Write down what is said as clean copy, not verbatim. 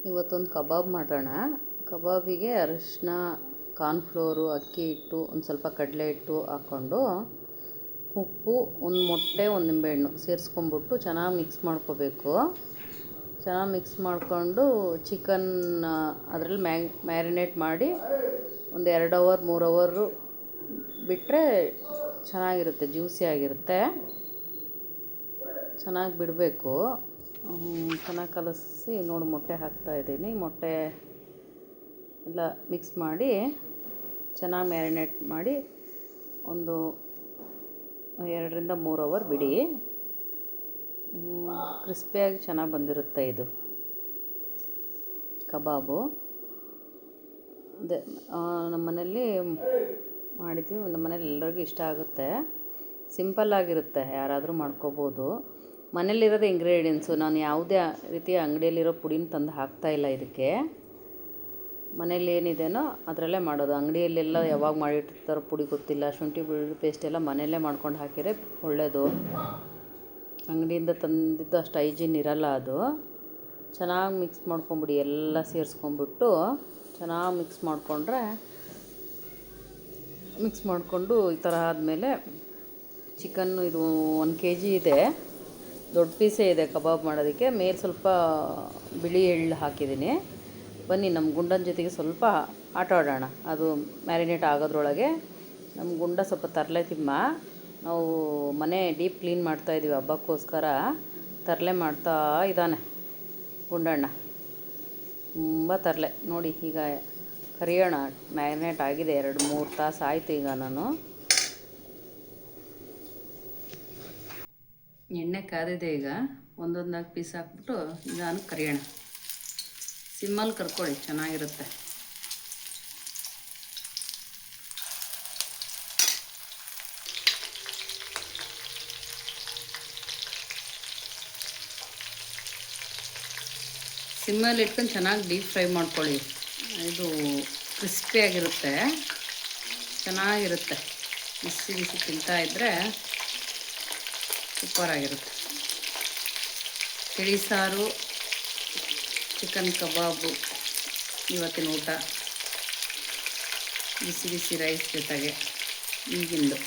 ಇವತ್ತೊಂದು ಕಬಾಬ್ ಮಾಡೋಣ. ಕಬಾಬಿಗೆ ಅರಿಶಿನ, ಕಾರ್ನ್ಫ್ಲೋರು, ಅಕ್ಕಿ ಹಿಟ್ಟು, ಒಂದು ಸ್ವಲ್ಪ ಕಡಲೆ ಹಿಟ್ಟು ಹಾಕ್ಕೊಂಡು ಉಪ್ಪು, ಒಂದು ಮೊಟ್ಟೆ, ಒಂದು ನಿಂಬೆಹಣ್ಣು ಸೇರಿಸ್ಕೊಂಬಿಟ್ಟು ಚೆನ್ನಾಗಿ ಮಿಕ್ಸ್ ಮಾಡ್ಕೋಬೇಕು. ಚೆನ್ನಾಗಿ ಮಿಕ್ಸ್ ಮಾಡಿಕೊಂಡು ಚಿಕನ್ ಅದರಲ್ಲಿ ಮ್ಯಾರಿನೇಟ್ ಮಾಡಿ ಒಂದು 2 ಅವರ್ 3 ಅವರು ಬಿಟ್ಟರೆ ಚೆನ್ನಾಗಿರುತ್ತೆ, ಜ್ಯೂಸಿಯಾಗಿರುತ್ತೆ. ಚೆನ್ನಾಗಿ ಬಿಡಬೇಕು. ಚೆನ್ನಾಗಿ ಕಲಸಿ ನೋಡಿ ಮೊಟ್ಟೆ ಹಾಕ್ತಾಯಿದ್ದೀನಿ. ಮೊಟ್ಟೆ ಎಲ್ಲ ಮಿಕ್ಸ್ ಮಾಡಿ ಚೆನ್ನಾಗಿ ಮ್ಯಾರಿನೇಟ್ ಮಾಡಿ ಒಂದು 2 ರಿಂದ 3 ಅವರ್ ಬಿಡಿ. ಕ್ರಿಸ್ಪಿಯಾಗಿ ಚೆನ್ನಾಗಿ ಬಂದಿರುತ್ತೆ ಇದು ಕಬಾಬು. ಅದೇ ನಮ್ಮ ಮನೇಲಿ ಮಾಡಿದ್ವಿ. ನಮ್ಮ ಮನೇಲಿ ಎಲ್ಲರಿಗೂ ಇಷ್ಟ ಆಗುತ್ತೆ. ಸಿಂಪಲ್ಲಾಗಿರುತ್ತೆ, ಯಾರಾದರೂ ಮಾಡ್ಕೋಬೋದು. ಮನೇಲಿರೋದು ಇಂಗ್ರೀಡಿಯೆಂಟ್ಸು. ನಾನು ಯಾವುದೇ ರೀತಿಯ ಅಂಗಡಿಯಲ್ಲಿರೋ ಪುಡಿನ ತಂದು ಹಾಕ್ತಾಯಿಲ್ಲ ಇದಕ್ಕೆ. ಮನೇಲಿ ಏನಿದೆಯೋ ಅದರಲ್ಲೇ ಮಾಡೋದು. ಅಂಗಡಿಯಲ್ಲೆಲ್ಲ ಯಾವಾಗ ಮಾಡಿಟ್ಟಿರ್ತಾರೋ ಪುಡಿ ಗೊತ್ತಿಲ್ಲ. ಶುಂಠಿ ಬೆಳ್ಳುಳ್ಳಿ ಪೇಸ್ಟ್ ಎಲ್ಲ ಮನೆಯಲ್ಲೇ ಮಾಡ್ಕೊಂಡು ಹಾಕಿದರೆ ಒಳ್ಳೆಯದು. ಅಂಗಡಿಯಿಂದ ತಂದಿದ್ದು ಅಷ್ಟು ಹೈಜೀನ್ ಇರಲ್ಲ ಅದು. ಚೆನ್ನಾಗಿ ಮಿಕ್ಸ್ ಮಾಡ್ಕೊಂಬಿಡಿ. ಎಲ್ಲ ಸೇರಿಸ್ಕೊಂಬಿಟ್ಟು ಚೆನ್ನಾಗಿ ಮಿಕ್ಸ್ ಮಾಡಿಕೊಂಡು ಈ ಥರ ಆದಮೇಲೆ ಚಿಕನ್ನು ಇದು 1 kg ಇದೆ. ದೊಡ್ಡ ಪೀಸೇ ಇದೆ ಕಬಾಬ್ ಮಾಡೋದಕ್ಕೆ. ಮೇಲೆ ಸ್ವಲ್ಪ ಬಿಳಿ ಎಳ್ಳು ಹಾಕಿದ್ದೀನಿ. ಬನ್ನಿ ನಮ್ಮ ಗುಂಡನ ಜೊತೆಗೆ ಸ್ವಲ್ಪ ಆಟ ಆಡೋಣ. ಅದು ಮ್ಯಾರಿನೇಟ್ ಆಗೋದ್ರೊಳಗೆ ನಮ್ಮ ಗುಂಡ ಸ್ವಲ್ಪ ತರಲೆ ತಿಮ್ಮ. ನಾವು ಮನೆ ಡೀಪ್ ಕ್ಲೀನ್ ಮಾಡ್ತಾಯಿದ್ದೀವಿ ಹಬ್ಬಕ್ಕೋಸ್ಕರ. ತರಲೆ ಮಾಡ್ತಾ ಇದ್ದಾನೆ ಗುಂಡಣ್ಣ, ತುಂಬ ತರಲೆ. ನೋಡಿ ಈಗ ಕರಿಯೋಣ. ಮ್ಯಾರಿನೇಟ್ ಆಗಿದೆ 2-3 ತಾಸು ಆಯಿತು. ಈಗ ನಾನು ಎಣ್ಣೆ ಕಾದಿದೆ. ಈಗ ಒಂದೊಂದಾಗಿ ಪೀಸ್ ಹಾಕ್ಬಿಟ್ಟು ನಾನು ಕರಿಯೋಣ. ಸಿಮ್ಮಲ್ಲಿ ಕರ್ಕೊಳ್ಳಿ, ಚೆನ್ನಾಗಿರುತ್ತೆ. ಸಿಮ್ಮಲ್ಲಿ ಇಟ್ಕೊಂಡು ಚೆನ್ನಾಗಿ ಡೀಪ್ ಫ್ರೈ ಮಾಡ್ಕೊಳ್ಳಿ. ಇದು ಕ್ರಿಸ್ಪಿಯಾಗಿರುತ್ತೆ, ಚೆನ್ನಾಗಿರುತ್ತೆ. ಬಿಸಿ ಬಿಸಿ ತಿಂತಾಯಿದ್ರೆ ಸೂಪರಾಗಿರುತ್ತೆ. ತಿಳಿ ಸಾರು, ಚಿಕನ್ ಕಬಾಬು ಇವತ್ತಿನ ಊಟ. ಬಿಸಿ ಬಿಸಿ ರೈಸ್ ಜೊತೆಗೆ ಈಗಿಂದು